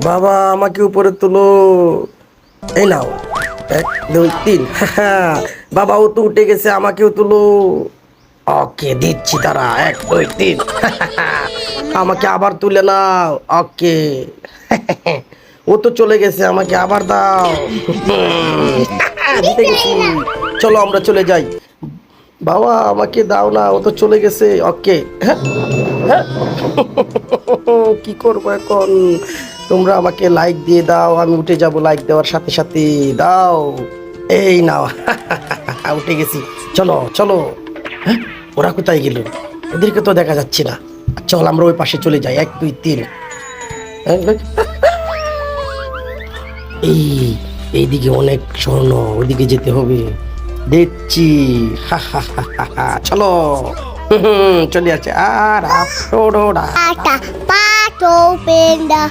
বাবা আমাকে উপরে তুলো। এই নাও, 1 2 3। বাবা ও তো উঠে গেছে, আমাকেও তুলো। ওকে দিচ্ছি, তারা 1 2 3। আমাকে আবার তুলে নাও। ওকে। ও তো চলে গেছে, আমাকে আবার দাও। জিতে গেছি। চলো আমরা চলে যাই। বাবা আমাকে দাও না, ও তো চলে গেছে। ওকে। হ্যাঁ, হ্যাঁ। কি করবো এখন? তোমরা আমাকে লাইক দিয়ে দাও, আমি উঠে যাব লাইক দেওয়ার সাথে সাথে। দাও, এই নাও। উঠে গেছি। চলো চলো। হ্যাঁ, ওরা কোথায় গেল? ওদেরকে তো দেখা যাচ্ছে না। চল আমরা ওই পাশে চলে যাই। 1 2 3। এই এইদিকে অনেক স্বর্ণ, ওইদিকে যেতে হবে। দেখছি। চলো। চলে আসছে আর Pata, pato, panda.